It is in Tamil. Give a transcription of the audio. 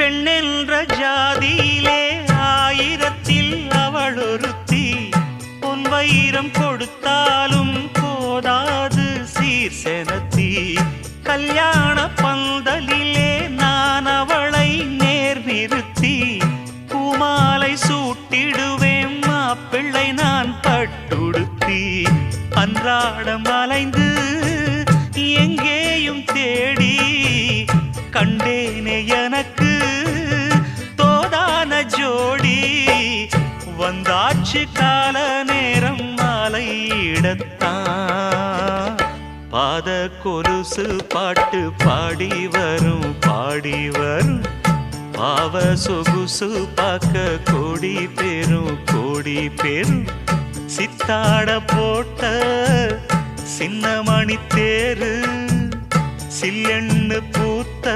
பெண்ணென்ற ஜாதியிலே ஆயிரத்தில் அவள் ஒருத்தி. பொன் வைரம் கொடுத்தாலும் போதாது சீர் செனத்தி. கல்யாண பந்தலிலே நான் அவளை நேர் நிறுத்தி. பூமாலை சூட்டிடுவேன் மாப்பிள்ளை நான் பட்டுடுத்தி. அன்றாடம் அலைந்து எங்கேயும் தேடி கண்டேனே எனக்கு தோதான ஜோடி. வந்தாச்சு கால நேரம் மாலையிடத்தான். பாத கொலுசு பாட்டு பாடி வரும் பாடி வரும். பாவ சொகுசு பார்க்க கோடி பேரும். சித்தாட போட்ட சின்ன மணி தேரு சில்லெண்ணு பூத்த